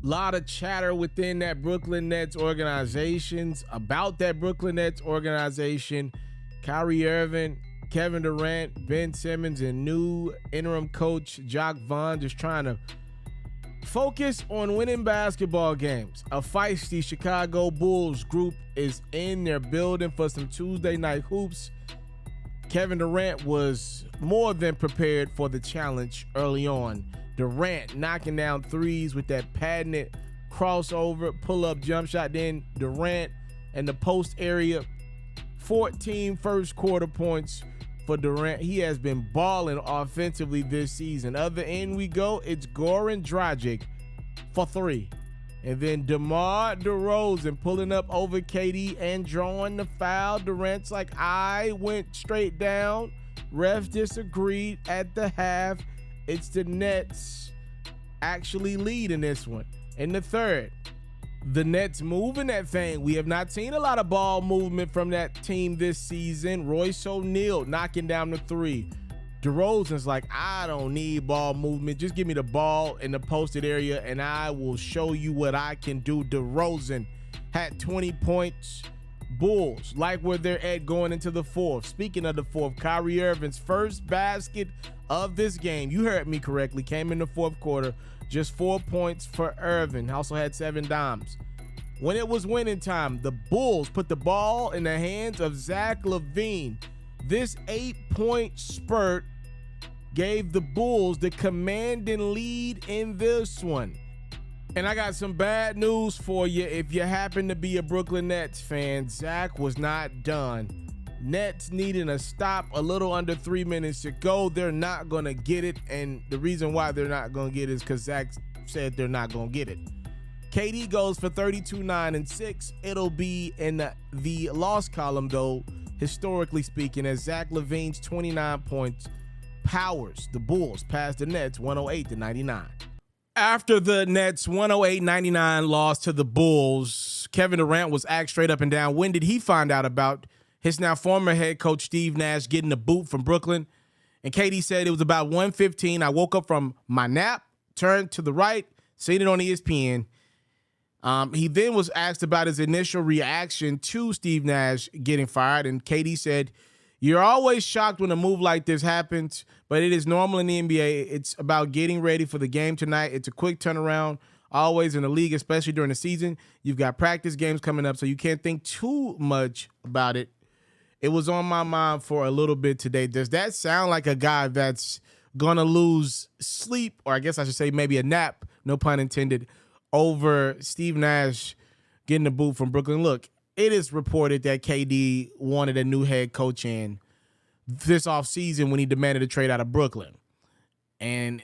Lot of chatter within that Brooklyn Nets organizations about that Brooklyn Nets organization. Kyrie Irving, Kevin Durant, Ben Simmons, and new interim coach Jacques Vaughn just trying to focus on winning basketball games. A feisty Chicago Bulls group is in their building for some Tuesday night hoops. Kevin Durant was more than prepared for the challenge early on. Durant knocking down threes with that patented crossover, pull-up jump shot. Then Durant in the post area, 14 first quarter points for Durant. He has been balling offensively this season. Other end we go, it's Goran Dragic for 3. And then DeMar DeRozan pulling up over KD and drawing the foul. Durant's like, I went straight down. Refs disagreed at the half. It's the Nets actually leading this one. In the third, the Nets moving that thing. We have not seen a lot of ball movement from that team this season. Royce O'Neal knocking down the 3. DeRozan's like, I don't need ball movement. Just give me the ball in the posted area and I will show you what I can do. DeRozan had 20 points. Bulls like where they're at going into the fourth. Speaking of the fourth, Kyrie Irving's first basket of this game, you heard me correctly, came in the fourth quarter. Just 4 points for Irving. Also had 7 dimes. When it was winning time, the Bulls put the ball in the hands of Zach LaVine. This 8-point spurt gave the Bulls the commanding lead in this one. And I got some bad news for you if you happen to be a Brooklyn Nets fan. Zach was not done. Nets needing a stop, a little under 3 minutes to go. They're not going to get it. And the reason why they're not going to get it is because Zach said they're not going to get it. KD goes for 32, 9, and 6. It'll be in the loss column, though, historically speaking, as Zach LaVine's 29 points powers the Bulls past the Nets 108-99. After the Nets 108-99 loss to the Bulls, Kevin Durant was asked straight up and down, when did he find out about his now former head coach Steve Nash getting the boot from Brooklyn? And KD said it was about 1:15. I woke up from my nap, turned to the right, seen it on ESPN. He then was asked about his initial reaction to Steve Nash getting fired, and KD said, you're always shocked when a move like this happens, but it is normal in the NBA. It's about getting ready for the game tonight. It's a quick turnaround, always in the league, especially during the season. You've got practice games coming up, so you can't think too much about it. It was on my mind for a little bit today. Does that sound like a guy that's going to lose sleep, or I guess I should say maybe a nap, no pun intended, over Steve Nash getting the boot from Brooklyn? Look, it is reported that KD wanted a new head coach in this offseason when he demanded a trade out of Brooklyn. And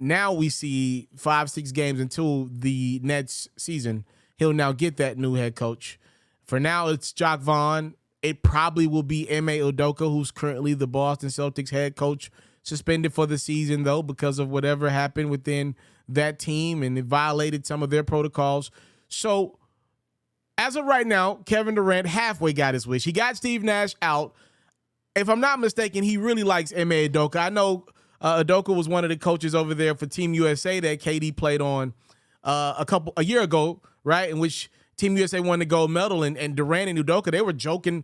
now we see 5-6 games into the Nets season, he'll now get that new head coach. For now, it's Jacques Vaughn. It probably will be Ime Udoka, who's currently the Boston Celtics head coach, suspended for the season, though, because of whatever happened within that team, and it violated some of their protocols. So as of right now, Kevin Durant halfway got his wish. He got Steve Nash out. If I'm not mistaken, he really likes Ime Udoka. I know Udoka was one of the coaches over there for Team USA that KD played on a year ago, right, in which Team USA won the gold medal, and Durant and Udoka, they were joking.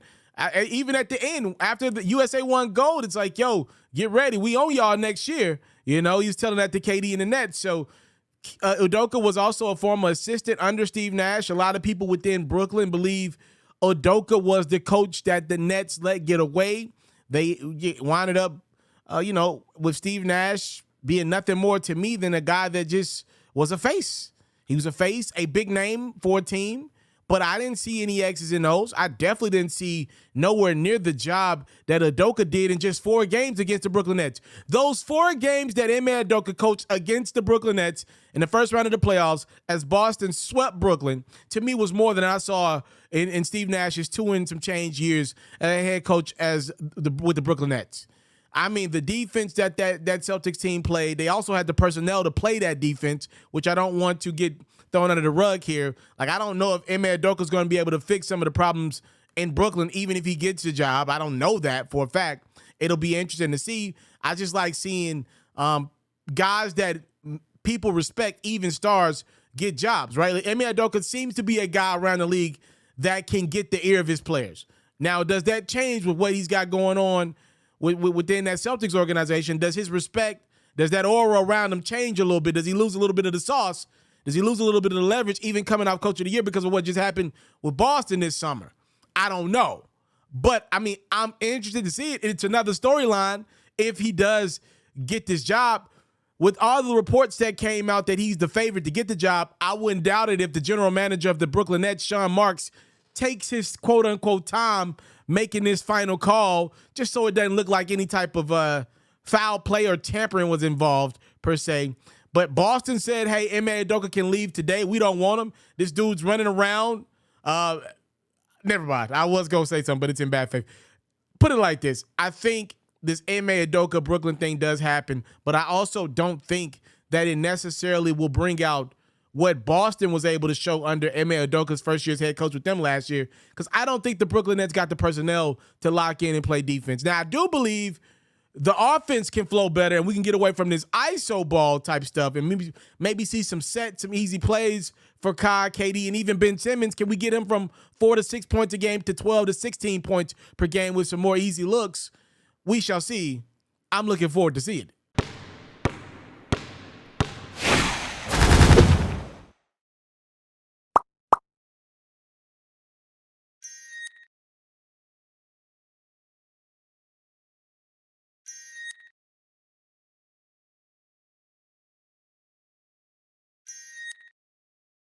Even at the end, after the USA won gold, it's like, yo, get ready. We own y'all next year. You know, he's telling that to KD and the Nets. So Udoka was also a former assistant under Steve Nash. A lot of people within Brooklyn believe Udoka was the coach that the Nets let get away. They winded up, with Steve Nash being nothing more to me than a guy that just was a face. He was a face, a big name for a team, but I didn't see any X's and O's. I definitely didn't see nowhere near the job that Udoka did in just 4 games against the Brooklyn Nets. Those 4 games that Ime Udoka coached against the Brooklyn Nets in the first round of the playoffs as Boston swept Brooklyn, to me was more than I saw in Steve Nash's 2 and some change years as a head coach with the Brooklyn Nets. I mean, the defense that Celtics team played, they also had the personnel to play that defense, which I don't want to get thrown under the rug here. Like, I don't know if Ime Udoka is going to be able to fix some of the problems in Brooklyn, even if he gets the job. I don't know that for a fact. It'll be interesting to see. I just like seeing guys that people respect, even stars, get jobs, right? Like, Ime Udoka seems to be a guy around the league that can get the ear of his players. Now, does that change with what he's got going on within that Celtics organization? Does his respect, does that aura around him change a little bit? Does he lose a little bit of the sauce? Does he lose a little bit of the leverage even coming out Coach of the Year because of what just happened with Boston this summer? I don't know. But, I mean, I'm interested to see it. It's another storyline if he does get this job. With all the reports that came out that he's the favorite to get the job, I wouldn't doubt it if the general manager of the Brooklyn Nets, Sean Marks, takes his quote-unquote time making this final call just so it doesn't look like any type of foul play or tampering was involved, per se. But Boston said, hey, Ime Udoka can leave today. We don't want him. This dude's running around. Never mind. I was going to say something, but it's in bad faith. Put it like this. I think this Ime Udoka Brooklyn thing does happen, but I also don't think that it necessarily will bring out what Boston was able to show under Ime Udoka's first year as head coach with them last year, because I don't think the Brooklyn Nets got the personnel to lock in and play defense. Now, I do believe the offense can flow better and we can get away from this ISO ball type stuff and maybe see some easy plays for Kai, KD, and even Ben Simmons. Can we get him from 4 to 6 points a game to 12 to 16 points per game with some more easy looks? We shall see. I'm looking forward to see it.